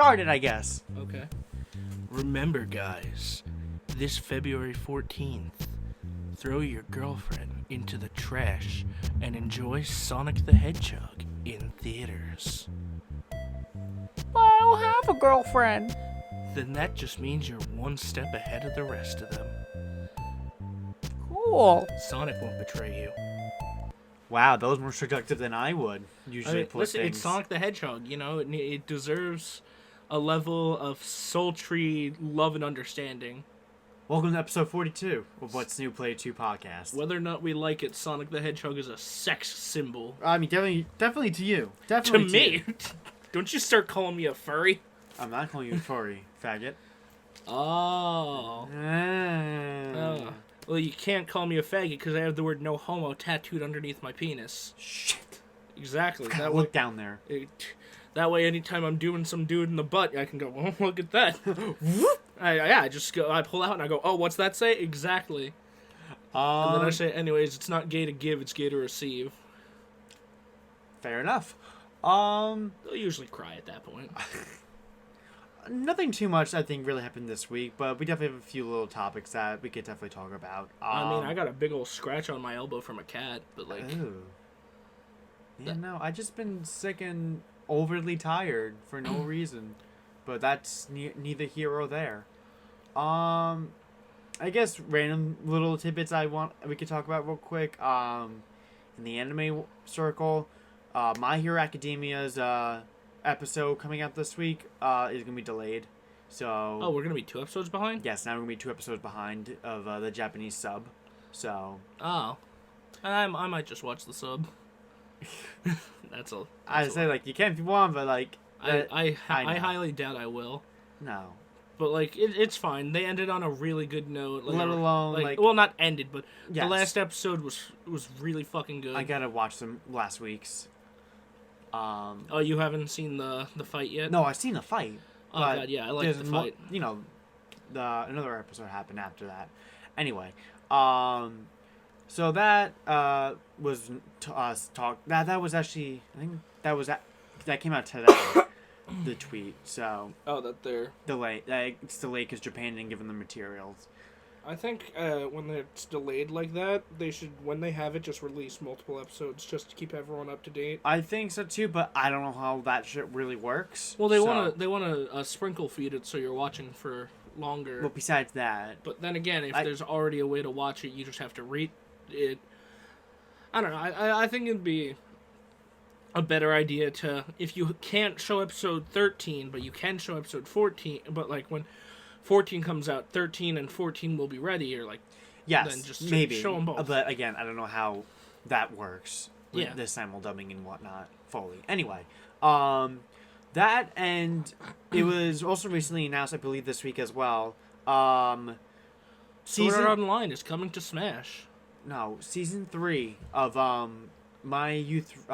started, I guess. Okay. Remember, guys, this February 14th, throw your girlfriend into the trash and enjoy Sonic the Hedgehog in theaters. I don't have a girlfriend. Then that just means you're one step ahead of the rest of them. Cool. Sonic won't betray you. Wow, that was more seductive than I would usually put listen, things. it's Sonic the Hedgehog, you know, it deserves a level of sultry love and understanding. Welcome to episode 42 of What's New Play 2 podcast. Whether or not we like it, Sonic the Hedgehog is a sex symbol. I mean, definitely to you. Definitely To to me? you. Don't you start calling me a furry. I'm not calling you a furry, faggot. Oh. Ah. Well, you can't call me a faggot because I have the word no homo tattooed underneath my penis. Shit. Exactly. That look down there. That way, anytime I'm doing some dude in the butt, I can go, oh, look at that. I just go, I pull out and I go, oh, what's that say? Exactly. And then I say, anyways, it's not gay to give, it's gay to receive. Fair enough. They'll usually cry at that point. Nothing too much, I think, really happened this week, but we definitely have a few little topics that we could definitely talk about. I mean, I got a big old scratch on my elbow from a cat, but like... Ooh. Yeah, no, I just been sick and overly tired for no reason. But that's neither here or there. I guess random little tidbits we could talk about real quick. In the anime circle, My Hero Academia's episode coming out this week is gonna be delayed. So we're gonna be 2 episodes behind? yes, now we're gonna be 2 episodes behind of the Japanese sub. So I might just watch the sub. I'd say like you can if you want, but like I highly doubt I will. No. But like it's fine. They ended on a really good note. Like, Let alone like well, not ended, but yes. The last episode was really fucking good. I gotta watch them last week's. Oh, you haven't seen the fight yet? No, I've seen the fight. Oh god, yeah, I like the fight. Another episode happened after that. Anyway, so that was talk. That was actually, I think that came out today. The tweet. So that they're delayed. It's delayed because Japan didn't give them the materials. I think when it's delayed like that, they should, when they have it, just release multiple episodes just to keep everyone up to date. I think so too, but I don't know how that shit really works. Well, they want to sprinkle feed it so you're watching for longer. Well, besides that, but then again, if there's already a way to watch it, you just have to read it. I don't know. I think it'd be a better idea to, if you can't show episode 13, but you can show episode 14, but like when 14 comes out, 13 and 14 will be ready, or like, yes, then just maybe show them both. But again, I don't know how that works with Yeah. the simuldubbing and whatnot fully. Anyway, that, and it was also recently announced, I believe this week as well. Sword Art Online is coming to Smash. No, season 3 of My Youth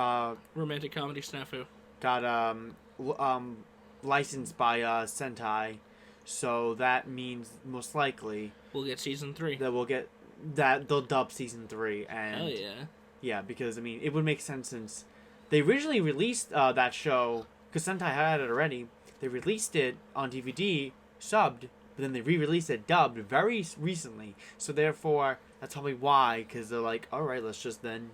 Romantic comedy snafu got licensed by Sentai. So that means most likely we'll get season 3. that we'll get that they'll dub season 3, and Hell yeah. Yeah, because I mean it would make sense since they originally released that show because Sentai had it already. They released it on DVD subbed, but then they re-released it dubbed very recently. So therefore, that's probably why, because they're like, all right, let's just then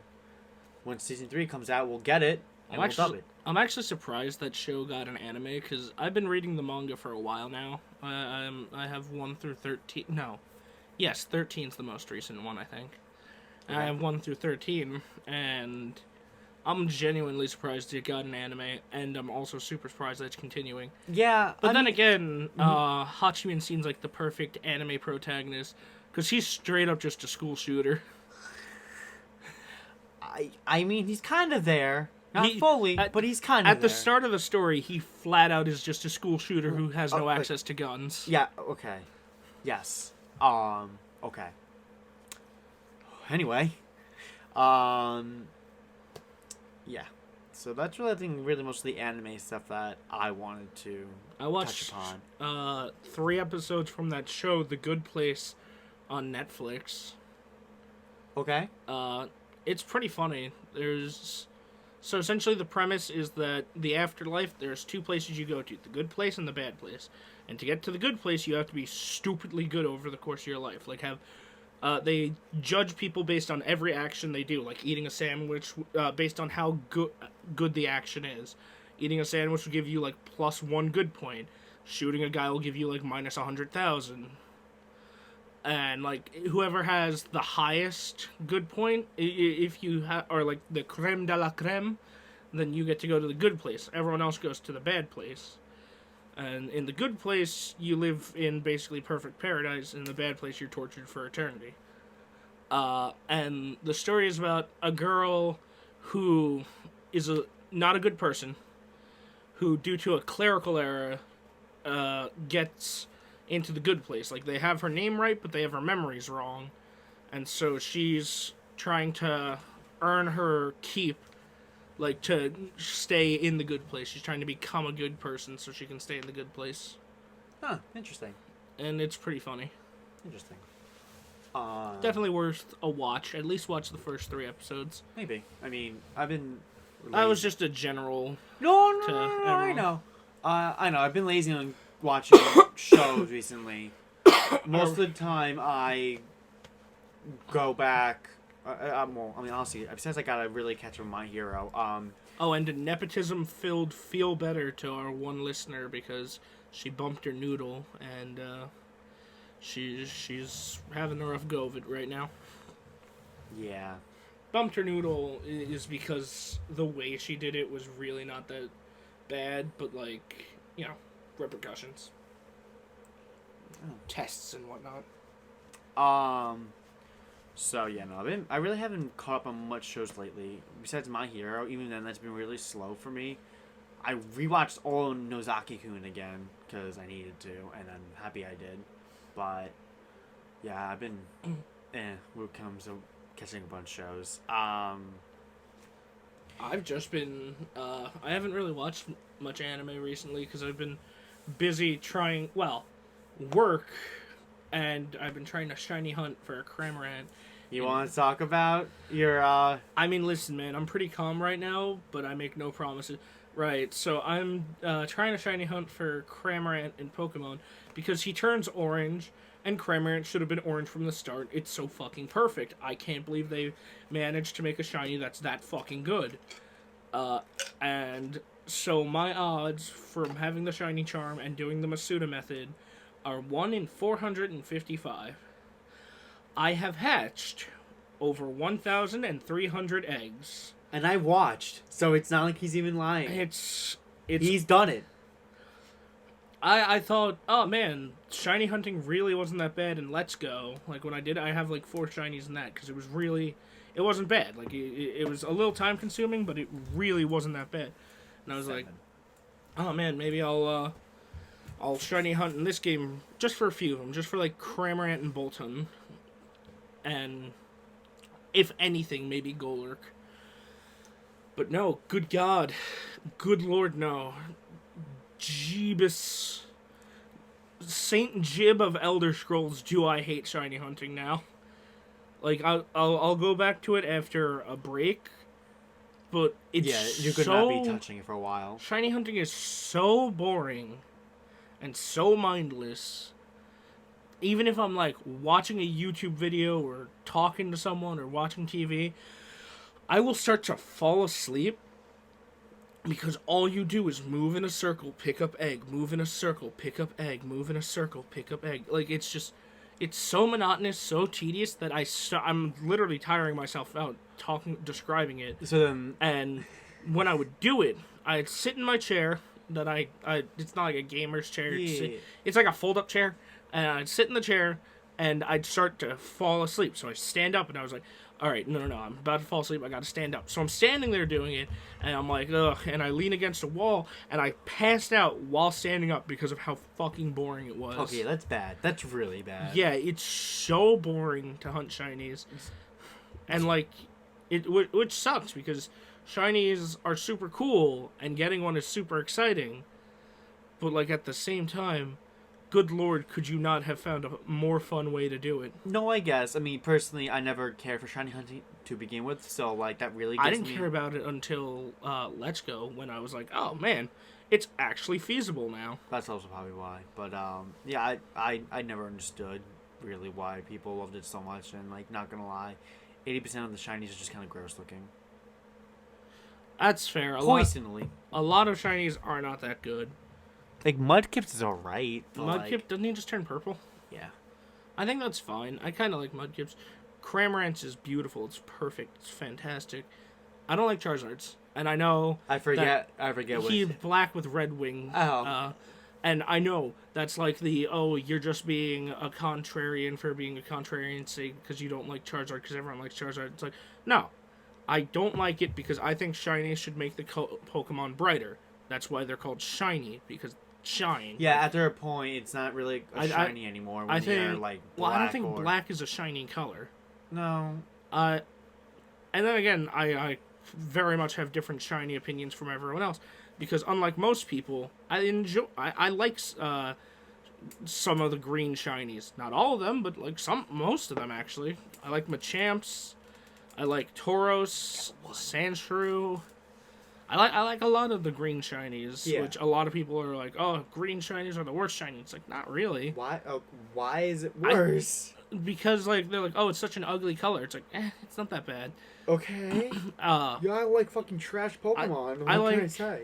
when season 3 comes out, we'll get it and we'll dub it. I'm actually surprised that show got an anime, because I've been reading the manga for a while now. I have 1 through 13. No. Yes, 13's the most recent one, I think. Okay. I have 1 through 13, and I'm genuinely surprised it got an anime, and I'm also super surprised that it's continuing. Yeah. But then again, Hachiman seems like the perfect anime protagonist, because he's straight up just a school shooter. I mean, he's kind of there. Not fully, but he's kind of there. At the start of the story, he flat out is just a school shooter who has no access to guns. Yeah, okay. Yes. Okay. Anyway. Yeah. So that's really, I think, really most of the anime stuff that I wanted to touch upon. 3 episodes from that show, The Good Place, on Netflix. Okay. It's pretty funny. There's So essentially the premise is that the afterlife, there's two places you go to, the good place and the bad place. And to get to the good place, you have to be stupidly good over the course of your life. Like, they judge people based on every action they do, like eating a sandwich, based on how good the action is. Eating a sandwich will give you, like, +1 good point. Shooting a guy will give you, like, -100,000. And, like, whoever has the highest good point, if you are, like, the creme de la creme, then you get to go to the good place. Everyone else goes to the bad place. And in the good place, you live in basically perfect paradise. In the bad place, you're tortured for eternity. And the story is about a girl who is not a good person, who, due to a clerical error, gets into the good place. Like, they have her name right, but they have her memories wrong. And so she's trying to earn her keep, like, to stay in the good place. She's trying to become a good person so she can stay in the good place. Huh, interesting. And it's pretty funny. Interesting. Definitely worth a watch. At least watch the first 3 episodes. Maybe. I mean, I've been... That was just a general... No, I know. I know. I've been lazy on watching shows recently. Most of the time, I go back... well, I mean, honestly, besides I gotta really catch up on My Hero. And a nepotism-filled feel better to our one listener because she bumped her noodle and she's having a rough go of it right now. Yeah. Bumped her noodle is because the way she did it was really not that bad, but, like, you know, repercussions. Oh. Tests and whatnot. So yeah, no, I really haven't caught up on much shows lately. Besides My Hero, even then, that's been really slow for me. I rewatched all of Nozaki-kun again because I needed to, and I'm happy I did. But yeah, I've been when it comes to catching a bunch of shows. I've just been I haven't really watched much anime recently because I've been busy trying work, and I've been trying to shiny hunt for a Cramorant. You want to talk about your I mean, listen, man, I'm pretty calm right now, but I make no promises. Right, so I'm trying to shiny hunt for Cramorant in Pokemon because he turns orange, and Cramorant should have been orange from the start. It's so fucking perfect. I can't believe they managed to make a shiny that's that fucking good. And so my odds from having the shiny charm and doing the Masuda method are 1 in 455. I have hatched over 1,300 eggs. And I watched, so it's not like he's even lying. It's He's done it. I thought, oh man, shiny hunting really wasn't that bad, and let's go. Like, when I did, I have like 4 shinies in that, because it wasn't bad. Like, it was a little time consuming, but it really wasn't that bad. And I was 7. like, oh man, maybe I'll shiny hunt in this game just for a few of them, just for like Cramorant and Bolton. And if anything, maybe Golurk. But no, good God. Good Lord, no. Jeebus. Saint Jib of Elder Scrolls, do I hate shiny hunting now. Like, I'll go back to it after a break, but it's you could not be touching it for a while. Shiny hunting is so boring and so mindless. Even if I'm, like, watching a YouTube video or talking to someone or watching TV, I will start to fall asleep because all you do is move in a circle, pick up egg, move in a circle, pick up egg, move in a circle, pick up egg. Like, it's so monotonous, so tedious that I'm literally tiring myself out describing it. So then... And when I would do it, I'd sit in my chair that it's not like a gamer's chair. Yeah. It's like a fold-up chair. And I'd sit in the chair, and I'd start to fall asleep. So I stand up, and I was like, all right, no, I'm about to fall asleep. I got to stand up. So I'm standing there doing it, and I'm like, ugh. And I lean against a wall, and I passed out while standing up because of how fucking boring it was. Okay, that's bad. That's really bad. Yeah, it's so boring to hunt shinies. And, like, which sucks, because shinies are super cool, and getting one is super exciting. But, like, at the same time... good lord, could you not have found a more fun way to do it? No, I guess. I mean, personally, I never cared for shiny hunting to begin with, so like that really gives I didn't me... care about it until Let's Go, when I was like, oh man, it's actually feasible now. That's also probably why. But yeah, I never understood really why people loved it so much, and like, not gonna lie, 80% of the shinies are just kind of gross looking. That's fair. Poisonally. A lot of shinies are not that good. Like, Mudkip's is alright. Mudkip, like, doesn't he just turn purple? Yeah. I think that's fine. I kind of like Mudkips. Cramorant's is beautiful. It's perfect. It's fantastic. I don't like Charizard's. And I know... I forget he's black with red wing. Oh. And I know that's like you're just being a contrarian for being a contrarian's sake because you don't like Charizard because everyone likes Charizard. It's like, no. I don't like it because I think shinies should make the Pokemon brighter. That's why they're called shiny, because shine. Yeah, after a point, it's not really shiny anymore when you're, like, black. Well, I don't think black is a shiny color. No. And then again, I very much have different shiny opinions from everyone else, because unlike most people, I like some of the green shinies. Not all of them, but like most of them actually. I like Machamp's. I like Tauros, Sandshrew. I like a lot of the green shinies, which a lot of people are like, oh, green shinies are the worst shinies. It's like, not really. Why? Oh, why is it worse? Because like they're like, oh, it's such an ugly color. It's like, it's not that bad. Okay. Yeah, I like fucking trash Pokemon. What can I say?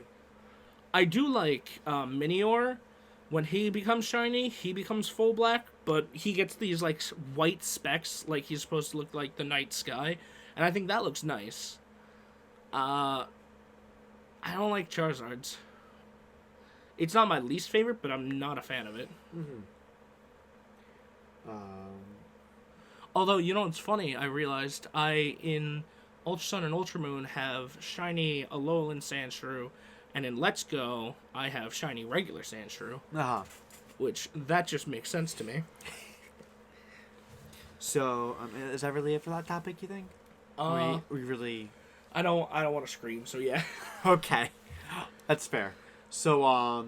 I do like Minior. When he becomes shiny, he becomes full black, but he gets these like white specks, like he's supposed to look like the night sky, and I think that looks nice. I don't like Charizard's. It's not my least favorite, but I'm not a fan of it. Mm-hmm. Although, you know what's funny? I realized in Ultra Sun and Ultra Moon have shiny Alolan Sandshrew, and in Let's Go, I have shiny regular Sandshrew. Uh-huh. Which, that just makes sense to me. So, is that really it for that topic, you think? We really... I don't want to scream, so yeah. Okay. That's fair. So,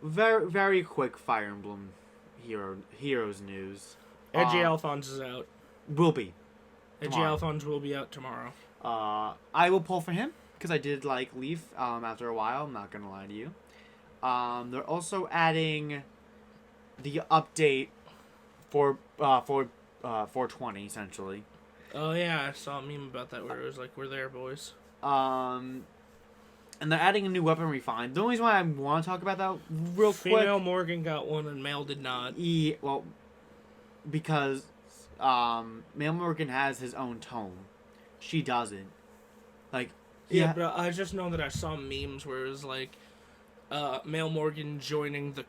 very, very quick Fire Emblem Heroes news. Edgy Alphonse is out. Will be. Edgy Alphonse will be out tomorrow. I will pull for him, because I did like Leaf after a while, I'm not going to lie to you. They're also adding the update for 420, essentially. Oh yeah, I saw a meme about that where it was like, we're there, boys. And they're adding a new weapon refine. The only reason why I want to talk about that real quick... Female Morgan got one and male did not. Well, because male Morgan has his own tome. She doesn't. Like... Yeah, but I just know that I saw memes where it was like, male Morgan joining the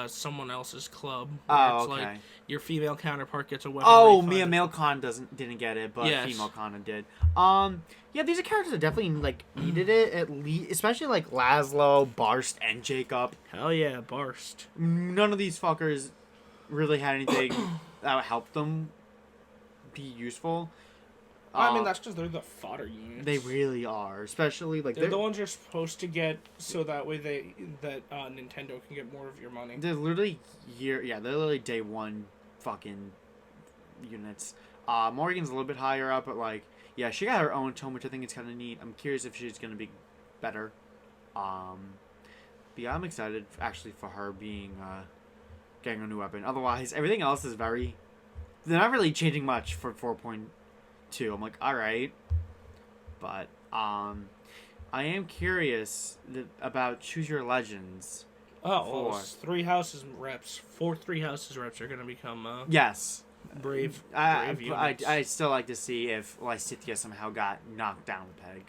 someone else's club. Oh, it's okay. Like your female counterpart gets a weapon. Oh, Mia Male Con didn't get it, but yes. Female Con did. Yeah, these are characters that definitely like needed it at least, especially like Laszlo, Barst, and Jacob. Hell yeah, Barst. None of these fuckers really had anything that would help them be useful. I mean, that's because they're the fodder units. They really are, especially like they're the ones you're supposed to get, so that way Nintendo can get more of your money. They're literally they're literally day one fucking units. Morgan's a little bit higher up, but like, yeah, she got her own tome, which I think is kind of neat. I'm curious if she's gonna be better. But yeah, I'm excited actually for her being getting a new weapon. Otherwise, everything else is they're not really changing much for 4.2. I'm like, all right, but I am curious about Choose Your Legends. Oh, well, 3 houses reps. 4 3 houses reps are gonna become yes, brave. I still like to see if Lysithea somehow got knocked down the peg.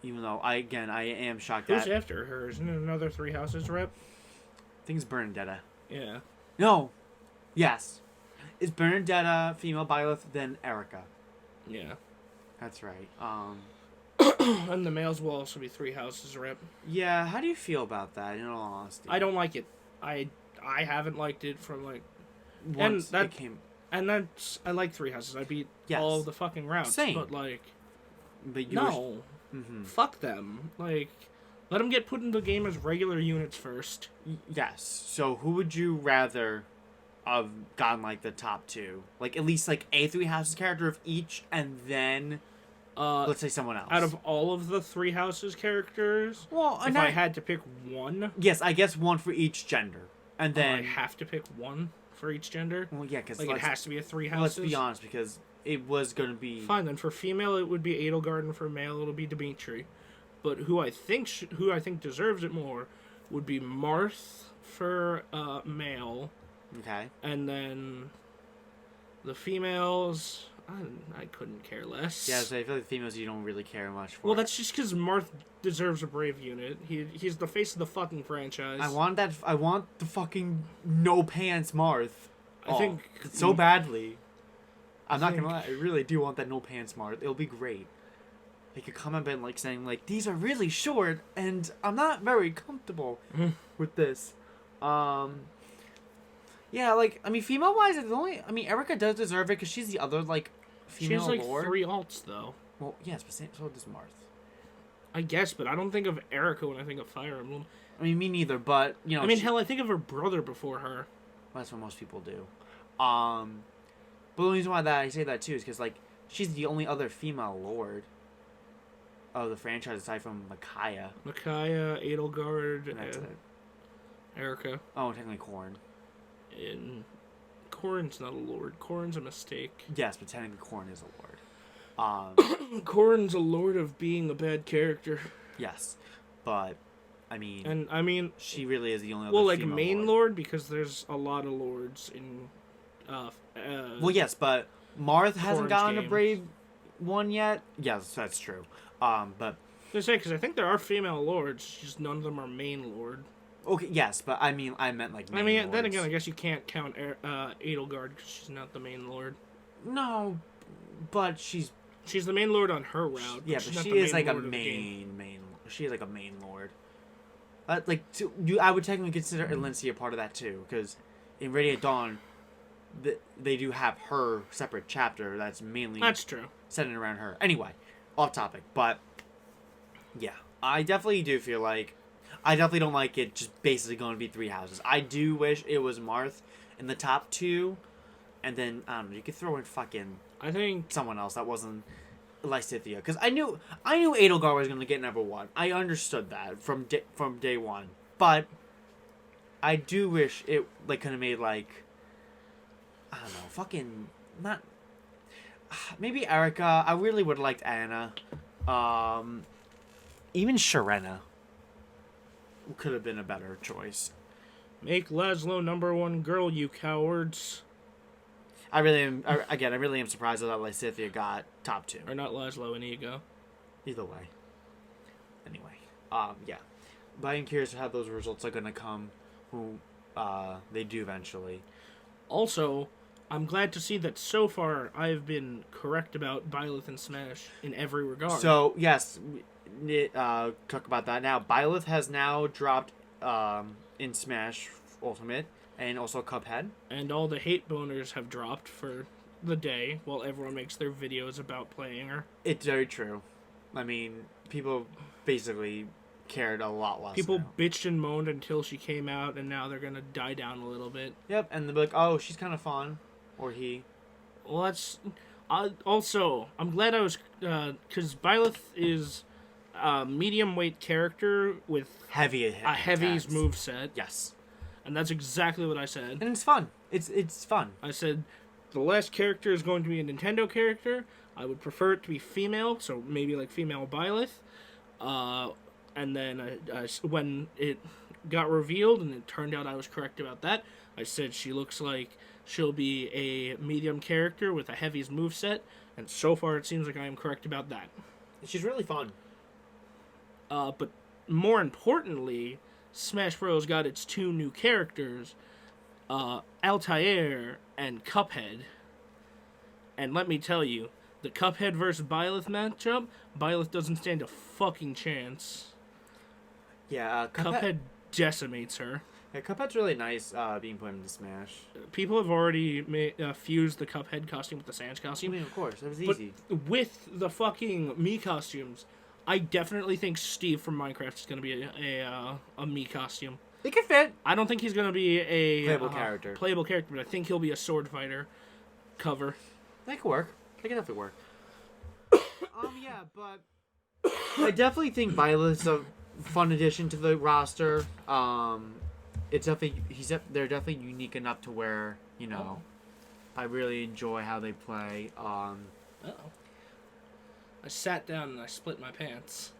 Even though I am shocked. Who's after her? Isn't it another 3 houses rep? I think it's Bernadetta. Yeah. No. Yes. It's Bernadetta, female Byleth, then Erica. Yeah. That's right. And the males will also be 3 houses rep. Yeah, how do you feel about that, in all honesty? I don't like it. I haven't liked it from like... Once it came... And that's... I like 3 houses. I beat all the fucking routes. Same. But like... But no. Mm-hmm. Fuck them. Like... Let them get put into the game as regular units first. Yes. So who would you rather have gotten like the top two? Like at least like a three houses character of each, and then let's say someone else. Out of all of the Three Houses characters, well, if I had to pick one, yes, I guess one for each gender, and then I have to pick one for each gender. Well, yeah, because like it has to be a Three Houses. Let's be honest, because it was gonna be fine. Then for female, it would be Edelgard, and for male, it'll be Dimitri. But who I think deserves it more would be Marth for male. Okay. And then the females, I couldn't care less. Yeah, so I feel like females you don't really care much for. Well, that's just because Marth deserves a brave unit. He's the face of the fucking franchise. I want the fucking no pants Marth. I think so badly. I'm not gonna lie, I really do want that no pants Marth. It'll be great. They could comment in like saying like these are really short and I'm not very comfortable with this. Yeah, like I mean, female wise, it's only. I mean, Erica does deserve it because she's the other like female She has like lord. 3 alts though. Well, yes, but so does Marth. I guess, but I don't think of Erica when I think of Fire Emblem. I mean, me neither. But you know, I mean, hell, I think of her brother before her. Well, that's what most people do. But the reason why that I say that too is because like she's the only other female lord of the franchise aside from Micaiah. Micaiah, Edelgard, And that's it. Erica. Oh, technically Corrin. And Corrin's not a lord. Corrin's a mistake. Yes, but technically Corrin is a lord. Corrin's a lord of being a bad character. Yes, but I mean, she really is the only other. Well, like female main lord because there's a lot of lords in. Well, yes, but Marth hasn't gotten games. a brave one yet. Yes, that's true. But I say because I think there are female lords, just none of them are main lord. Okay, yes, but I mean, I meant like. Main lords. Then again, I guess you can't count Edelgard because she's not the main lord. No, but she's the main lord on her route. Yeah, but she is like a main. She is like a main lord. I would technically consider Elincia part of that too, because in Radiant Dawn, they do have her separate chapter that's mainly true centered around her. Anyway, off topic, but yeah, I definitely do feel like I definitely don't like it just basically going to be 3 houses. I do wish it was Marth in the top 2, and then I don't know, you could throw in fucking someone else that wasn't Lysithea, because I knew Edelgard was going to get number 1. I understood that from day one, but I do wish it like could have made like I don't know, fucking not maybe Erica. I really would have liked Anna, even Sharena could have been a better choice. Make Laszlo number 1 girl, you cowards. I really am surprised that Lysithea got top 2. Or not Laszlo, Inigo. Either way. Anyway, yeah. But I'm curious how those results are gonna come. Who, they do eventually. Also, I'm glad to see that so far I've been correct about Byleth and Smash in every regard. So yes, talk about that now. Byleth has now dropped in Smash Ultimate. And also Cuphead. And all the hate boners have dropped for the day while everyone makes their videos about playing her. It's very true. I mean, people basically cared a lot less. People now. bitched and moaned until she came out, and now they're going to die down a little bit. Yep, and they'll be like, oh, she's kind of fun. Or he. Well, that's... also, I'm glad I was... Because Byleth is a medium-weight character with a heavy's moveset. Yes. And that's exactly what I said. And it's fun. It's fun. I said, the last character is going to be a Nintendo character. I would prefer it to be female, so maybe like female Byleth. And then when it got revealed, and it turned out I was correct about that, I said she looks like she'll be a medium character with a heavy's moveset. And so far it seems like I am correct about that. She's really fun. But more importantly... Smash Bros. Got its 2 new characters, Altair and Cuphead. And let me tell you, the Cuphead versus Byleth matchup, Byleth doesn't stand a fucking chance. Yeah, Cuphead decimates her. Yeah, Cuphead's really nice being put into Smash. People have already fused the Cuphead costume with the Sans costume. I mean, of course, that was easy. But with the fucking Mii costumes, I definitely think Steve from Minecraft is going to be a Mii costume. It could fit. I don't think he's going to be a Playable character, but I think he'll be a sword fighter cover. That could work. That could definitely work. Yeah, but I definitely think Violet's a fun addition to the roster. It's definitely they're definitely unique enough to where I really enjoy how they play. I sat down and I split my pants.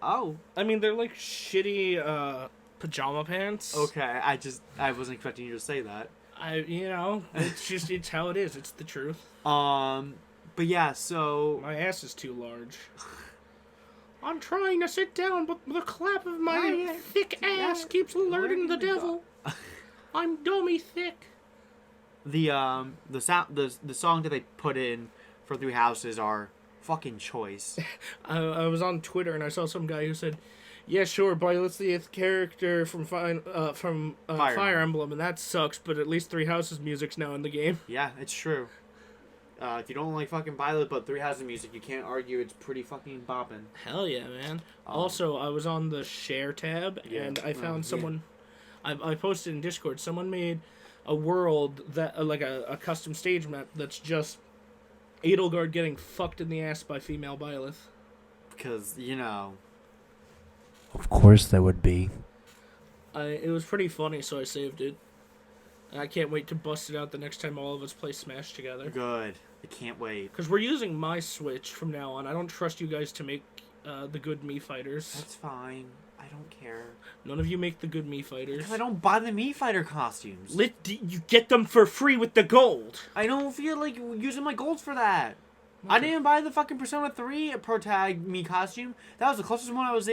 Oh, I mean they're like shitty pajama pants. Okay, I wasn't expecting you to say that. It's how it is. It's the truth. But yeah, so my ass is too large. I'm trying to sit down, but the clap of my thick ass keeps alerting the devil. I'm dummy thick. The song that they put in for Three Houses are fucking choice. I was on Twitter and I saw some guy who said, "Yeah, sure, Violet's the 8th character from Fire Emblem, and that sucks. But at least Three Houses music's now in the game." Yeah, it's true. If you don't like fucking Violet but Three Houses music, you can't argue it's pretty fucking bopping. Hell yeah, man. Also, I was on the share tab and I found someone. I posted in Discord. Someone made a world that like a custom stage map that's just Edelgard getting fucked in the ass by female Byleth. Because Of course there would be. It was pretty funny, so I saved it. And I can't wait to bust it out the next time all of us play Smash together. Good. I can't wait. Because we're using my Switch from now on. I don't trust you guys to make the good Mii fighters. That's fine. I don't care. None of you make the good Mii fighters. Because I don't buy the Mii fighter costumes. You get them for free with the gold. I don't feel like using my golds for that. Okay. I didn't buy the fucking Persona 3 Protag Mii costume. That was the closest one I was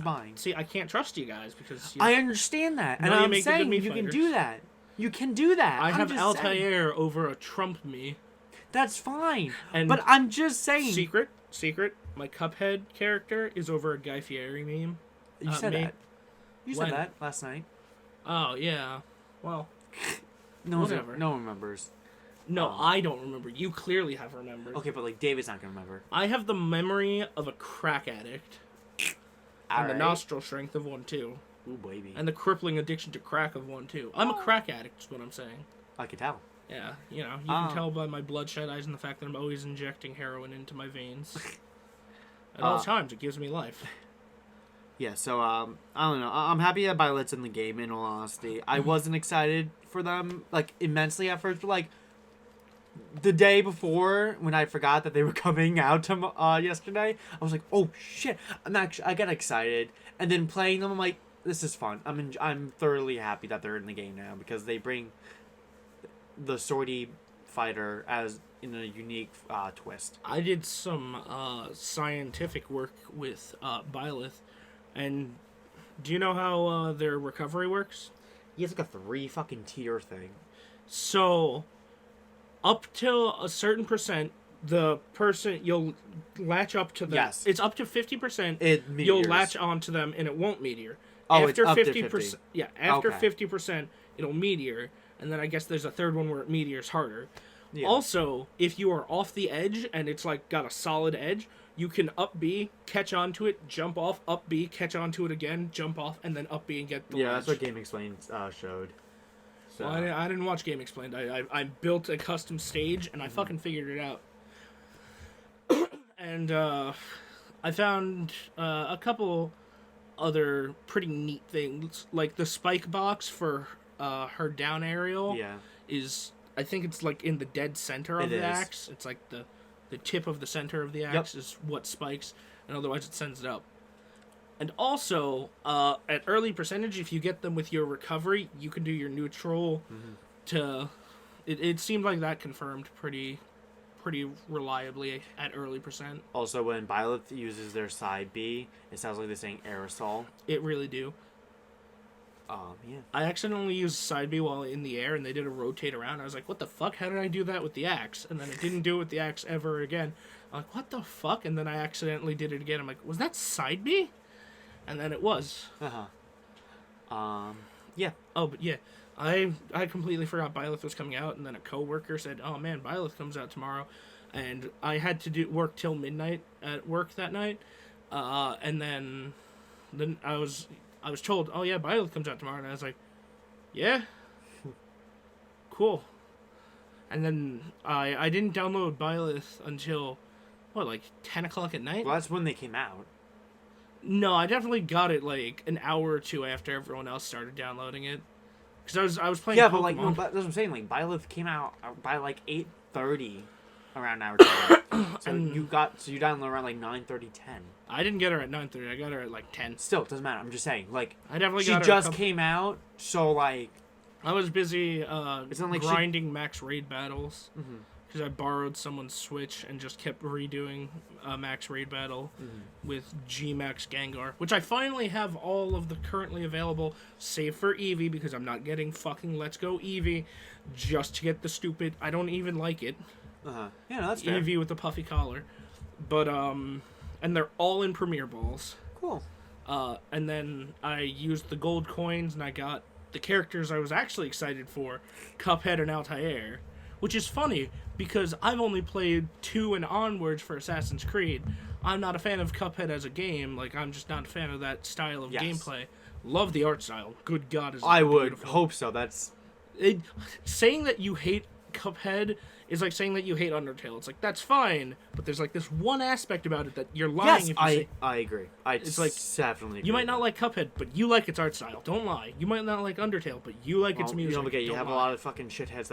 buying. See, I can't trust you guys because I understand that, and I'm saying you can do that. You can do that. I have Altair over a Trump Mii. That's fine, but I'm just saying. Secret. My Cuphead character is over a Guy Fieri meme. You said that. You said that last night. Oh yeah. Well. Whatever. No one remembers. No, I don't remember. You clearly have remembered. Okay, but David's not gonna remember. I have the memory of a crack addict. And the nostril strength of one too. Ooh, baby. And the crippling addiction to crack of one too. I'm a crack addict, is what I'm saying. I can tell. Yeah, you can tell by my bloodshot eyes and the fact that I'm always injecting heroin into my veins. At all times, it gives me life. Yeah, so, I don't know. I'm happy that Violet's in the game, in all honesty. I wasn't excited for them, immensely at first, but, the day before, when I forgot that they were coming out yesterday, I was like, oh, shit. I got excited. And then playing them, I'm like, this is fun. I'm thoroughly happy that they're in the game now, because they bring the swordy fighter as in a unique twist. I did some scientific work with Byleth, and do you know how their recovery works? He has a 3 fucking tier thing. So, up to a certain percent, the person you'll latch up to them. Yes, it's up to 50%. You'll latch onto them, and it won't meteor. Oh, after it's up 50%. To 50%. Yeah, after 50%, it'll meteor, and then I guess there's a third one where it meteors harder. Yeah. Also, if you are off the edge and it's got a solid edge, you can up B, catch onto it, jump off, up B, catch onto it again, jump off, and then up B and get the ledge. That's what Game Explained showed. So. Well, I didn't watch Game Explained. I built a custom stage and I fucking figured it out. And I found a couple other pretty neat things, like the spike box for her down aerial. Yeah. Is I think it's in the dead center of the axe. It's the tip of the center of the axe is what spikes, and otherwise it sends it up. And also, at early percentage, if you get them with your recovery, you can do your neutral to... It seemed like that confirmed pretty reliably at early percent. Also, when Byleth uses their side B, it sounds like they're saying aerosol. It really do. Yeah. I accidentally used side B while in the air, and they did a rotate around. I was like, what the fuck? How did I do that with the axe? And then I didn't do it with the axe ever again. I'm like, what the fuck? And then I accidentally did it again. I'm like, was that side B? And then it was. Yeah. Oh, but yeah. I completely forgot Byleth was coming out, and then a coworker said, oh man, Byleth comes out tomorrow. and I had to do work till midnight at work that night, and then I was told, oh yeah, Byleth comes out tomorrow, and I was like, yeah, cool. And then I didn't download Byleth until like 10 o'clock at night. Well, that's when they came out. No, I definitely got it like an hour or two after everyone else started downloading it. Because I was playing. Yeah, Pokemon. but like, no, that's what I'm saying. Like, Byleth came out by like 8:30, around our time. So you downloaded around like 9:30, 10. I didn't get her at 9:30. I got her at like 10. Still, it doesn't matter. I'm just saying. Like, I definitely she got her. just came out, so like. I was busy it's not like grinding max raid battles. Mm-hmm. Because I borrowed someone's Switch and just kept redoing a max raid battle with G-Max Gengar, which I finally have all of the currently available, save for Eevee, because I'm not getting fucking Let's Go Eevee just to get the stupid, I don't even like it. Yeah, no, that's fair. Eevee with the puffy collar. But, and they're all in Premier Balls. Cool. And then I used the gold coins and I got the characters I was actually excited for, Cuphead and Altair. Which is funny, because I've only played 2 and onwards for Assassin's Creed. I'm not a fan of Cuphead as a game. Like, I'm just not a fan of that style of gameplay. Love the art style. Good God, is it I would beautiful. hope so. That's... Saying that you hate Cuphead is like saying that you hate Undertale. It's like, that's fine, but there's like this one aspect about it that you're lying if you say... I agree. It's like definitely agree. You might not like Cuphead, but you like its art style. Don't lie. You might not like Undertale, but you like its music. You don't forget, you have lie. a lot of fucking shitheads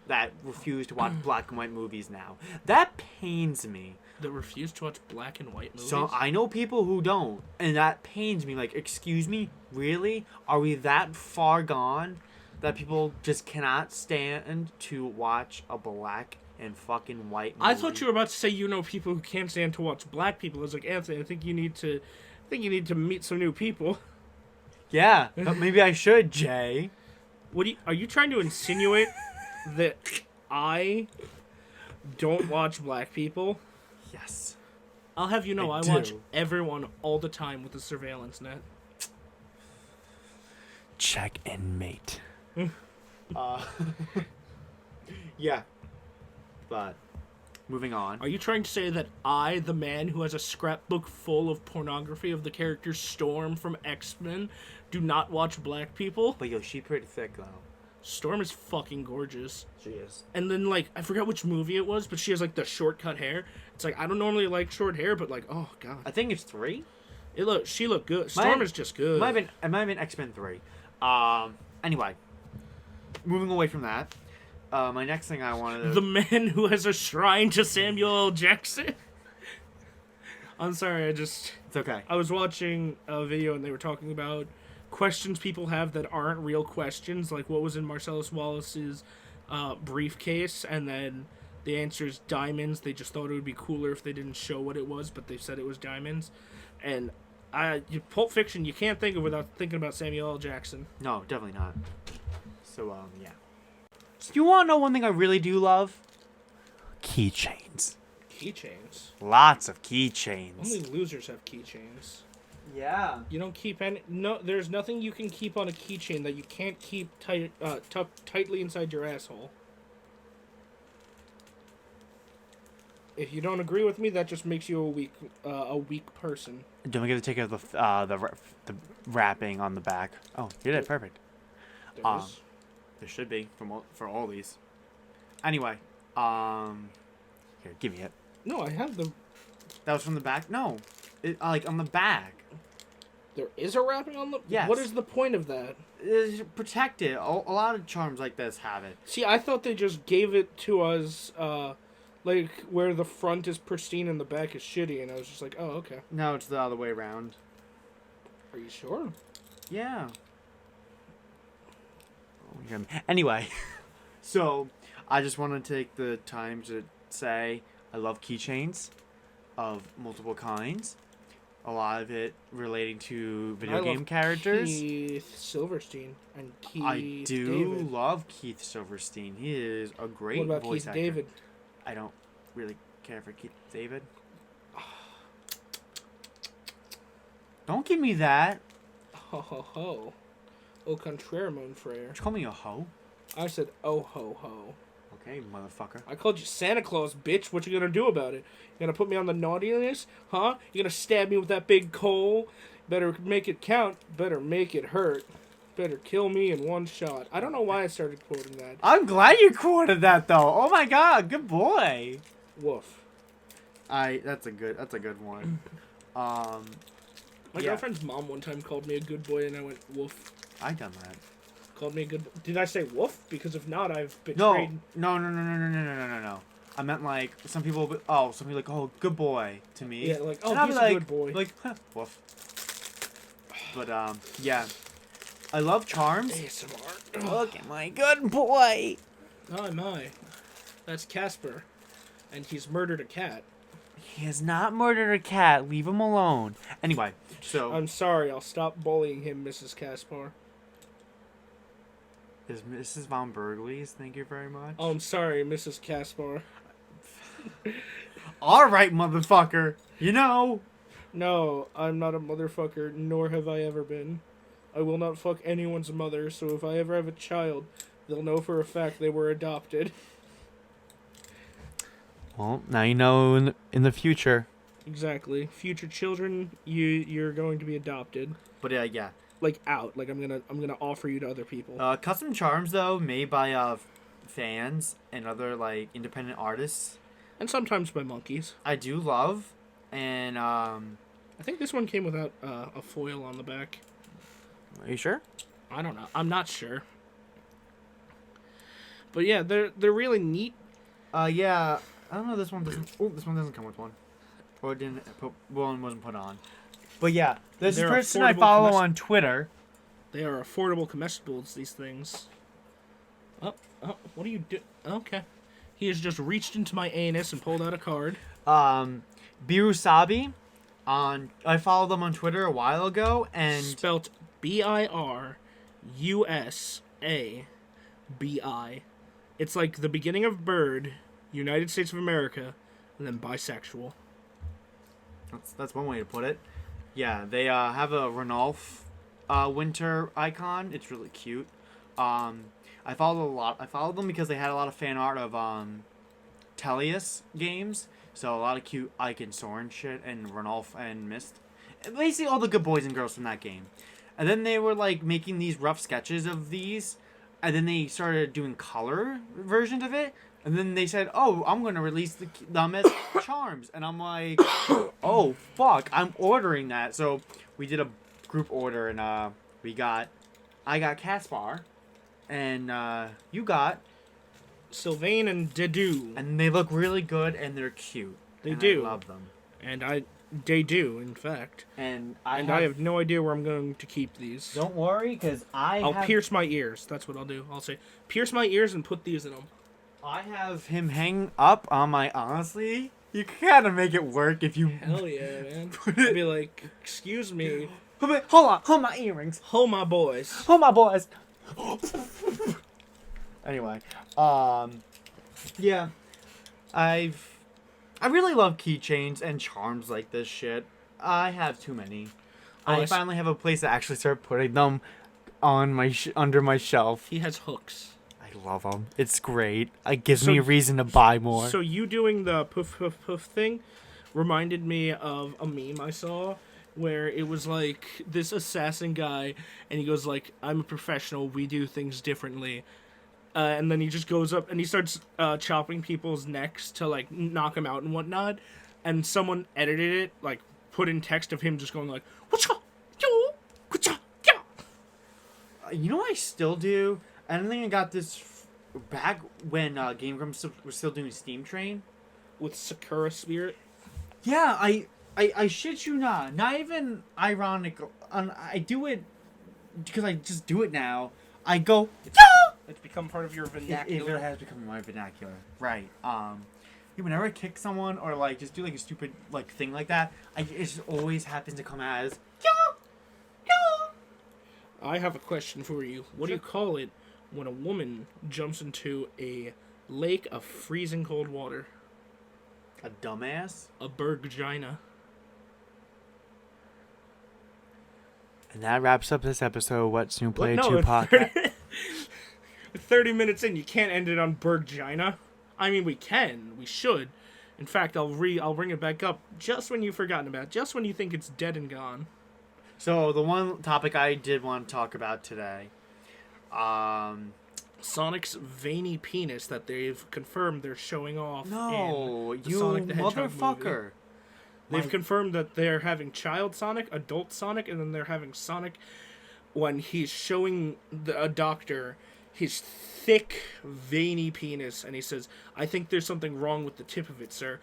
that refuse to watch black and white movies now. That pains me. That refuse to watch black and white movies? So I know people who don't, and that pains me. Like, excuse me? Really? Are we that far gone that people just cannot stand to watch a black and fucking white movie? I thought you were about to say you know people who can't stand to watch black people. I was like, Anthony, I think you need to meet some new people. Yeah, but maybe I should, Jay. Are you trying to insinuate that I don't watch black people? Yes. I'll have you know, I do. watch everyone all the time with the surveillance net. Check and mate. Yeah. But moving on. Are you trying to say that I, the man who has a scrapbook full of pornography of the character Storm from X-Men, do not watch black people? But yo, she pretty thick though. Storm is fucking gorgeous. She is. And then, like, I forgot which movie it was, but she has, like, the short-cut hair. It's like, I don't normally like short hair, but, like, oh, God. I think it's 3. She looked good. Storm is just good. It might have been X-Men 3. Anyway. Moving away from that. My next thing I wanted to... The man who has a shrine to Samuel L. Jackson. I'm sorry, It's okay. I was watching a video and they were talking about questions people have that aren't real questions, like what was in Marcellus Wallace's briefcase, and then the answer is diamonds. They just thought it would be cooler if they didn't show what it was, but they said it was diamonds. And Pulp Fiction, you can't think of without thinking about Samuel L. Jackson. No, definitely not. So, yeah. So you want to know one thing I really do love? Keychains. Keychains? Lots of keychains. Only losers have keychains. Yeah. You don't keep any... No, there's nothing you can keep on a keychain that you can't keep tucked tightly inside your asshole. If you don't agree with me, that just makes you a weak person. Don't forget to take out the wrapping on the back. Oh, you did perfect. There should be for all these. Anyway, here, give me it. No, I have the... That was from the back? No. Like, on the back. There is a wrapping on the... Yes. What is the point of that? It's protect it. A lot of charms like this have it. See, I thought they just gave it to us, like, where the front is pristine and the back is shitty, and I was just like, oh, okay. No, it's the other way around. Are you sure? Yeah. Anyway, so I just want to take the time to say I love keychains of multiple kinds. A lot of it relating to video game characters. Keith Silverstein and Keith I do David. love Keith Silverstein. He is a great What about voice Keith actor. David? I don't really care for Keith David. Don't give me that. Ho ho ho. Au contraire, mon frère. Did you call me a hoe? I said oh ho ho. Okay, motherfucker. I called you Santa Claus, bitch. What you gonna do about it? You gonna put me on the naughty list? Huh? You gonna stab me with that big coal? Better make it count. Better make it hurt. Better kill me in one shot. I don't know why I started quoting that. I'm glad you quoted that though. Oh my god, good boy. Woof. That's a good one. My girlfriend's mom one time called me a good boy, and I went woof. I done that. Called me a good. Did I say woof? Because if not, I've No, betrayed. no. I meant like some people. Some people like, oh, good boy to me. Yeah, like, oh, and he's like, a good boy. Like, huh, woof. But yeah, I love charms. ASMR. Look at my good boy. Oh my, that's Casper, and he's murdered a cat. He has not murdered a cat. Leave him alone. Anyway, so I'm sorry. I'll stop bullying him, Mrs. Caspar. is Mrs. Von Burgley's. Thank you very much. Oh, I'm sorry, Mrs. Caspar. All right, motherfucker. You know. No, I'm not a motherfucker, nor have I ever been. I will not fuck anyone's mother, so if I ever have a child, they'll know for a fact they were adopted. Well, now you know in the future. Exactly. Future children, you're going to be adopted. But yeah. Like out. Like I'm gonna offer you to other people. Custom charms though, made by fans and other like independent artists. And sometimes by monkeys. I do love, and I think this one came without a foil on the back. Are you sure? I don't know. I'm not sure. But yeah, they're really neat. Yeah. I don't know. This one doesn't. Oh, this one doesn't come with one. Or didn't put one wasn't put on. But yeah, this They're person I affordable follow on Twitter. They are affordable comestibles. These things. Oh, what do you do? Okay, he has just reached into my anus and pulled out a card. Birusabi. I followed them on Twitter a while ago, and spelt BIRUSABI. It's like the beginning of bird, United States of America, and then bisexual. That's one way to put it. Yeah, they have a Ranulf winter icon. It's really cute. I followed them because they had a lot of fan art of Tellius games. So a lot of cute Ike and Soren shit and Ranulf and Mist. Basically all the good boys and girls from that game. And then they were like making these rough sketches of these. And then they started doing color versions of it. And then they said, oh, I'm going to release them as charms. And I'm like, oh, fuck, I'm ordering that. So we did a group order, and I got Caspar, and you got Sylvain and Dedu. And they look really good, and they're cute. They do. I love them. And they do, in fact. And I have no idea where I'm going to keep these. Don't worry, because I'll pierce my ears. That's what I'll do. I'll say, pierce my ears and put these in them. I have him hang up on my... Honestly, you can kind of make it work if you... Hell yeah, man. I'd be like, excuse me. Hold my earrings. Hold my boys. Hold my boys. Anyway, yeah, I really love keychains and charms like this shit. I have too many. I finally have a place to actually start putting them on my under my shelf. He has hooks. I love them. It's great. It gives me a reason to buy more. So you doing the poof poof poof thing reminded me of a meme I saw where it was like this assassin guy, and he goes like, "I'm a professional. We do things differently." And then he just goes up and he starts chopping people's necks to like knock them out and whatnot. And someone edited it, like put in text of him just going like, "Whatcha, yo, whatcha, yeah." You know what I still do? I don't think I got this back when Game Grumps was still doing Steam Train with Sakura Spirit. Yeah, I shit you not. Not even ironic. I do it because I just do it now. I go. It's become part of your vernacular. It has become my vernacular, right? Whenever I kick someone or like just do like a stupid like thing like that, it just always happens to come out as. I have a question for you. What do you call it when a woman jumps into a lake of freezing cold water? A dumbass? A bergina. And that wraps up this episode of What Snoop Played 2 podcast. 30 minutes in, you can't end it on Birdgina. I mean, we can. We should. In fact, I'll bring it back up just when you've forgotten about it. Just when you think it's dead and gone. So, the one topic I did want to talk about today. Sonic's veiny penis that they've confirmed they're showing off. No, in the you Sonic the Hedgehog motherfucker. Movie. They've confirmed that they're having child Sonic, adult Sonic, and then they're having Sonic when he's showing a doctor his thick, veiny penis, and he says, "I think there's something wrong with the tip of it, sir."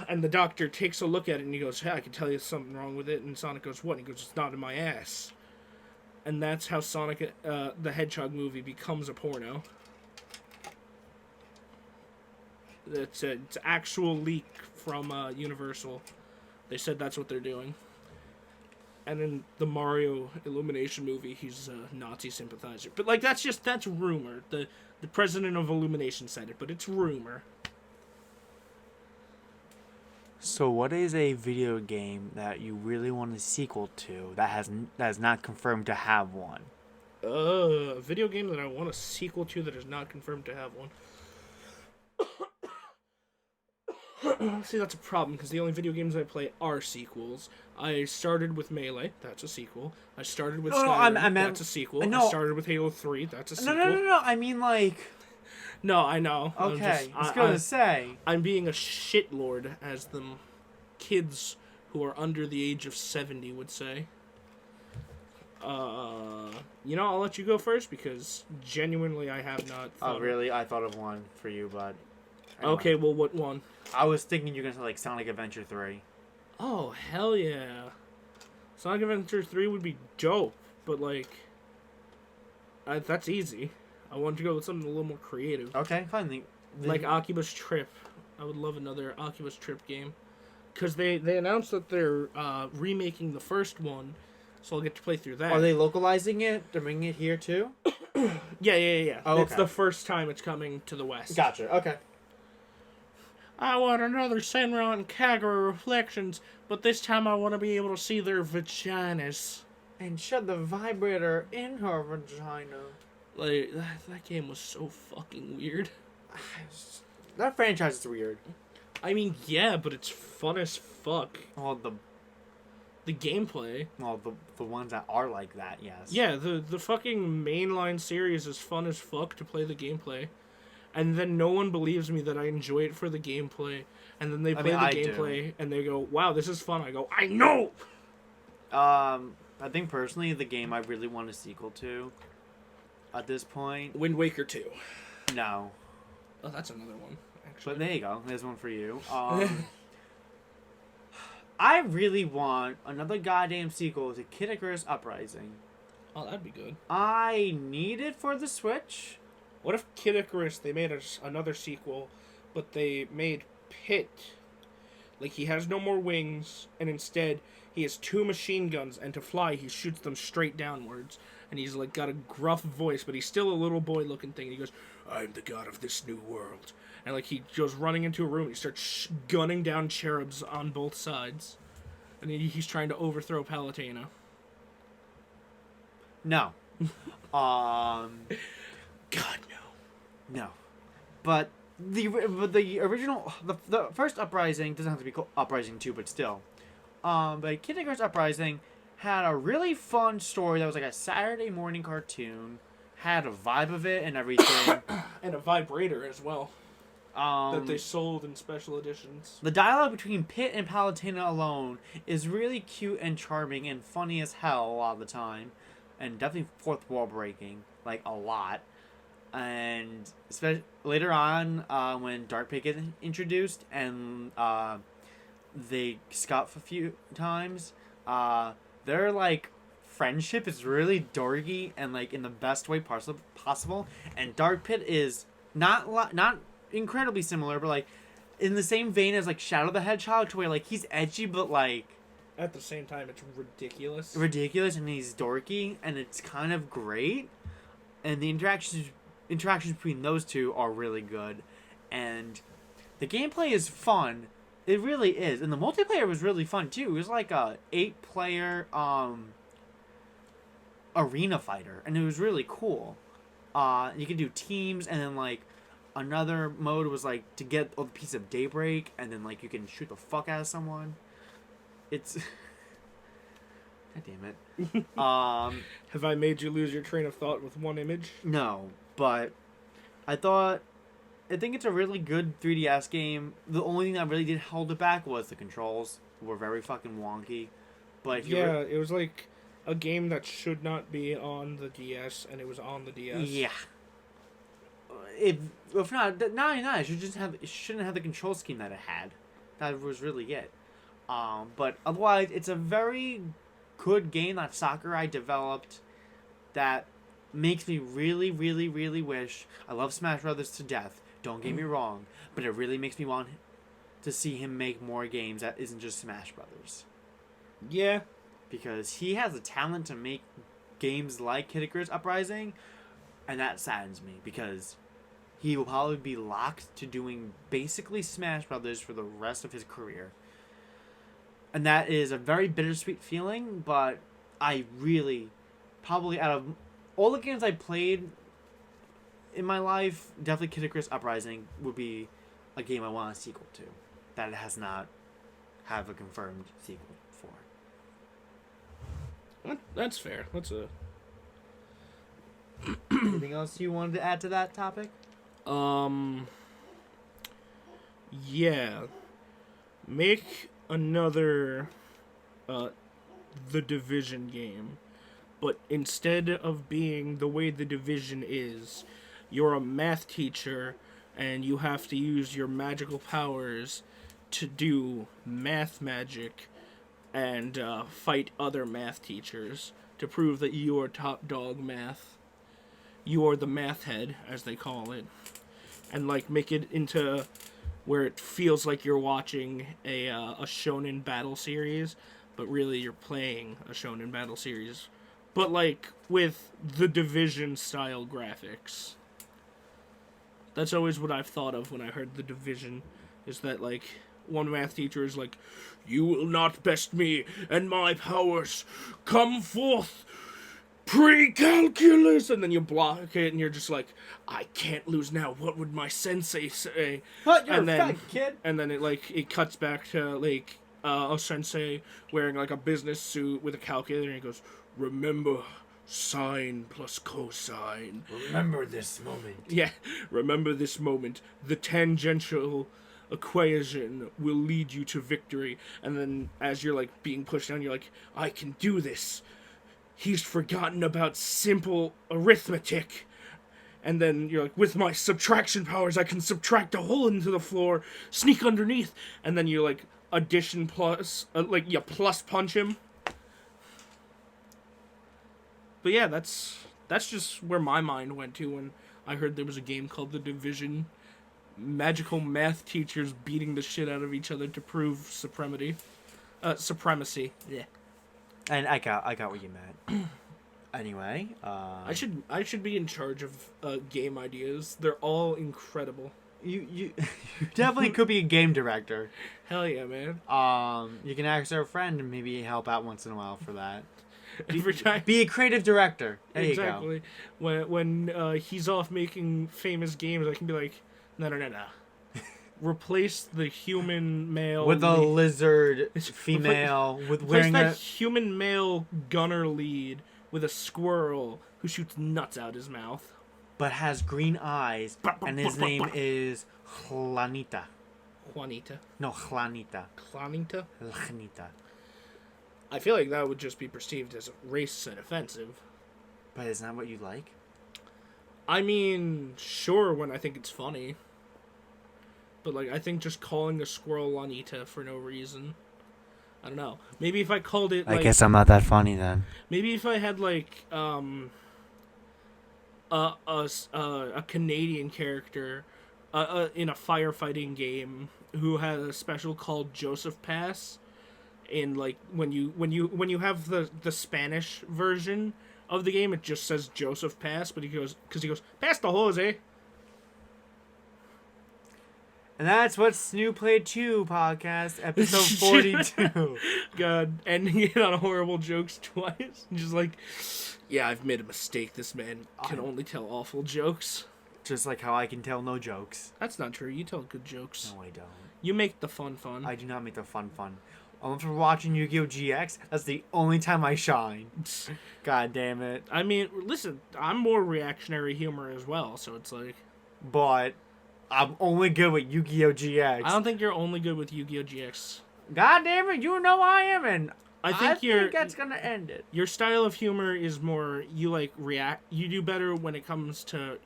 And the doctor takes a look at it, and he goes, "Yeah, I can tell you there's something wrong with it." And Sonic goes, "What?" And he goes, "It's not in my ass." And that's how Sonic the Hedgehog movie becomes a porno. It's an actual leak from Universal. They said that's what they're doing. And in the Mario Illumination movie, he's a Nazi sympathizer. But, like, that's rumor. The president of Illumination said it, but it's rumor. So, what is a video game that you really want a sequel to that is not confirmed to have one? A video game that I want a sequel to that is not confirmed to have one. See, that's a problem, because the only video games I play are sequels. I started with Melee, that's a sequel. I started with Skyrim, that's a sequel. No. I started with Halo 3, that's a sequel. No, I mean, like... No, I know. Okay, I was gonna say. I'm being a shitlord, as them kids who are under the age of 70 would say. I'll let you go first, because genuinely I have not thought. Oh, really? I thought of one for you, but... Anyway. Okay, well, what one? I was thinking you were going to say, like, Sonic Adventure 3. Oh, hell yeah. Sonic Adventure 3 would be dope, but, like... that's easy. I wanted to go with something a little more creative. Okay, fine. Like Oculus Trip. I would love another Oculus Trip game. Because they announced that they're remaking the first one, so I'll get to play through that. Are they localizing it? They're bringing it here, too? Yeah. Oh, it's the first time it's coming to the West. Gotcha, okay. I want another Senra and Kagura Reflections, but this time I want to be able to see their vaginas. And shove the vibrator in her vagina. Like, that game was so fucking weird. That franchise is weird. I mean, yeah, but it's fun as fuck. Well, the gameplay. Well, the ones that are like that, yes. Yeah, the fucking mainline series is fun as fuck to play the gameplay. And then no one believes me that I enjoy it for the gameplay. And then they play the gameplay, and they go, "Wow, this is fun." I go, "I know!" I think personally, the game I really want a sequel to, at this point... Wind Waker 2. No. Oh, that's another one, actually. But there you go. There's one for you. I really want another goddamn sequel to Kid Icarus Uprising. Oh, that'd be good. I need it for the Switch. What if Kid Icarus, they made another sequel, but they made Pit, like, he has no more wings, and instead he has 2 machine guns, and to fly he shoots them straight downwards, and he's like got a gruff voice, but he's still a little boy looking thing, and he goes, "I'm the god of this new world," and like he goes running into a room, and he starts gunning down cherubs on both sides, and he's trying to overthrow Palutena. No. God, No. But the original, the first Uprising doesn't have to be called Uprising 2, but still. But Kid Icarus Uprising had a really fun story that was like a Saturday morning cartoon, had a vibe of it and everything. And a vibrator as well. That they sold in special editions. The dialogue between Pit and Palutena alone is really cute and charming and funny as hell a lot of the time. And definitely fourth wall breaking, like a lot. And especially later on, when Dark Pit gets introduced and they scuff a few times, their like friendship is really dorky and like in the best way possible. And Dark Pit is not incredibly similar, but like in the same vein as like Shadow the Hedgehog, to where like he's edgy but like at the same time it's ridiculous, and he's dorky, and it's kind of great. And the interactions between those two are really good, and the gameplay is fun. It really is, and the multiplayer was really fun too. It was like a 8-player arena fighter, and it was really cool. You could do teams, and then like another mode was like to get a piece of daybreak, and then like you can shoot the fuck out of someone. It's God damn it. Have I made you lose your train of thought with one image? No, but I think it's a really good 3DS game. The only thing that really did hold it back was the controls were very fucking wonky. But yeah, it was like a game that should not be on the DS, and it was on the DS. Yeah. If not only that, it shouldn't have the control scheme that it had. That was really it. But otherwise, it's a very good game that Sakurai developed that makes me really, really, really wish. I love Smash Brothers to death. Don't get me wrong, but it really makes me want to see him make more games that isn't just Smash Brothers. Yeah. Because he has the talent to make games like Kid Icarus Uprising, and that saddens me because he will probably be locked to doing basically Smash Brothers for the rest of his career. And that is a very bittersweet feeling, but I really, probably out of all the games I played in my life, definitely Kid Icarus Uprising would be a game I want a sequel to. That it has not have a confirmed sequel for. That's fair. That's a... Anything else you wanted to add to that topic? Yeah. Make another, The Division game. But instead of being the way The Division is, you're a math teacher and you have to use your magical powers to do math magic and fight other math teachers to prove that you are top dog math. You are the math head, as they call it. And like make it into where it feels like you're watching a shonen battle series, but really you're playing a shonen battle series. But like with the Division style graphics. That's always what I've thought of when I heard The Division, is that like one math teacher is like, "You will not best me and my powers. Come forth, pre-calculus," and then you block it and you're just like, "I can't lose now. What would my sensei say?" But you're and a then, fat kid. And then it cuts back to like a sensei wearing like a business suit with a calculator, and he goes, "Remember, sine plus cosine. Remember this moment." Yeah, remember this moment. The tangential equation will lead you to victory." And then as you're like being pushed down, you're like, "I can do this. He's forgotten about simple arithmetic." And then you're like, "With my subtraction powers, I can subtract a hole into the floor, sneak underneath." And then you like addition plus, you plus punch him. But yeah, that's just where my mind went to when I heard there was a game called The Division. Magical math teachers beating the shit out of each other to prove supremacy. Yeah. And I got what you meant. Anyway, I should be in charge of game ideas. They're all incredible. you definitely could be a game director. Hell yeah, man. You can ask our friend and maybe help out once in a while for that. Every time. Be a creative director. There Exactly. you go. When he's off making famous games, I can be like, no. Replace the human male with a lead. lizard female with Replace wearing that human male gunner lead with a squirrel who shoots nuts out his mouth. but has green eyes, and his name is Juanita. Juanita. No, Juanita. Juanita? Juanita. I feel like that would just be perceived as racist and offensive. But isn't that what you like? I mean, sure, when I think it's funny. But, like, I think just calling a squirrel Juanita for no reason. I don't know. Maybe if I called it, like... I guess I'm not that funny, then. Maybe if I had, like, a Canadian character in a firefighting game who had a special called Joseph Pass. In, like, when you have the Spanish version of the game, it just says Joseph Pass, but he goes, "Pass the hose, eh?" And that's what's New Play 2 podcast, episode 42. God, ending it on horrible jokes twice. Just like, yeah, I've made a mistake. This man can only tell awful jokes. Just like how I can tell no jokes. That's not true. You tell good jokes. No, I don't. You make the fun. I do not make the fun. Only for watching Yu-Gi-Oh! GX, that's the only time I shine. God damn it. I mean, listen, I'm more reactionary humor as well, so it's like... But I'm only good with Yu-Gi-Oh! GX. I don't think you're only good with Yu-Gi-Oh! GX. God damn it, you know I am, and I think that's gonna end it. Your style of humor is more, you like react... You do better when it comes to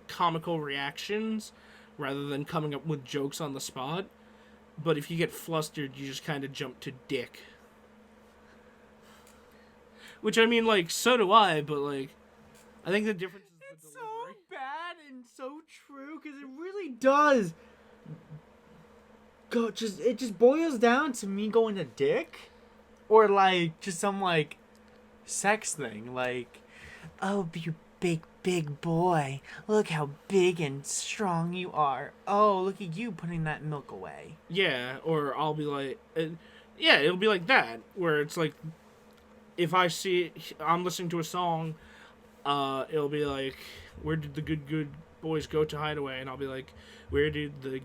comical reactions, rather than coming up with jokes on the spot. But if you get flustered, you just kind of jump to dick. Which, I mean, like, so do I, but, like, I think the difference is the delivery. So bad and so true, because it really does. It just boils down to me going to dick. Or, like, just some, like, sex thing. Like, oh, you big boy. Look how big and strong you are. Oh, look at you putting that milk away. Yeah, or I'll be like... it'll be like that, where it's like... If I'm listening to a song, it'll be like, where did the good boys go to hide away? And I'll be like, where did the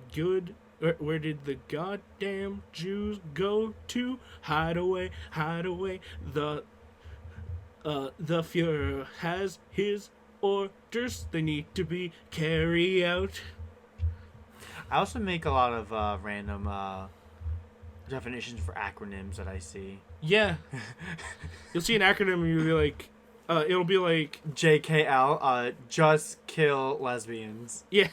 goddamn Jews go to hide away? The Fuhrer has his orders. They need to be carried out. I also make a lot of random definitions for acronyms that I see. Yeah. You'll see an acronym and you'll be like, it'll be like... JKL, just kill lesbians. Yeah.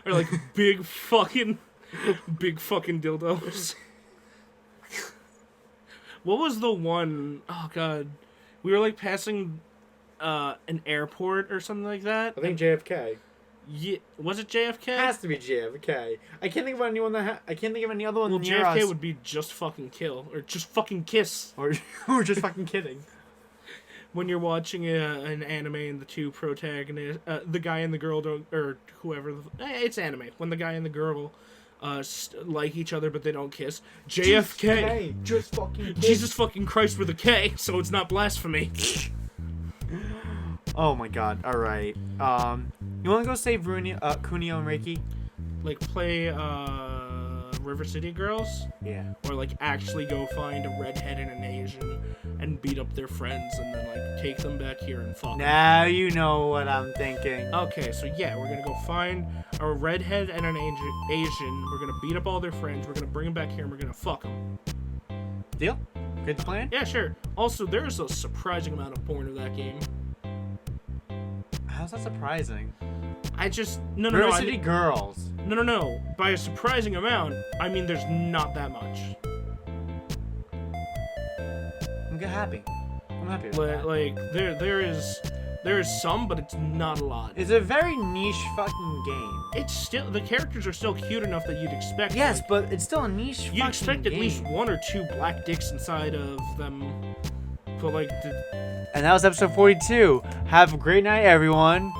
Or like big fucking dildos. What was the one? Oh, God. We were, like, passing an airport or something like that. I think JFK. Yeah, was it JFK? It has to be JFK. I can't think of anyone I can't think of any other one near JFK us. would be just fucking kill. Or just fucking kiss. Or just fucking kidding. When you're watching an anime and the two protagonists, the guy and the girl don't... Or whoever... It's anime. When the guy and the girl... like each other, but they don't kiss. JFK. Just fucking kiss. Jesus fucking Christ with a K, so it's not blasphemy. Oh my god. Alright. You wanna go save Kunio and Reiki? Like, play, River City Girls? Yeah. Or, like, actually go find a redhead and an Asian and beat up their friends and then, like, take them back here and fuck them. Now you know what I'm thinking. Okay, so yeah, we're gonna go find a redhead and an Asian. We're gonna beat up all their friends. We're gonna bring them back here and we're gonna fuck them. Deal? Good plan? Yeah, sure. Also, there's a surprising amount of porn in that game. How's that surprising? No, City Girls. No. By a surprising amount, I mean there's not that much. I'm happy. I'm happy with that. Like there is some, but it's not a lot. It's a very niche fucking game. It's still, the characters are still cute enough that you'd expect. Yes, like, but it's still a niche fucking game. You'd expect at least one or two black dicks inside of them. But like, and that was episode 42. Have a great night, everyone.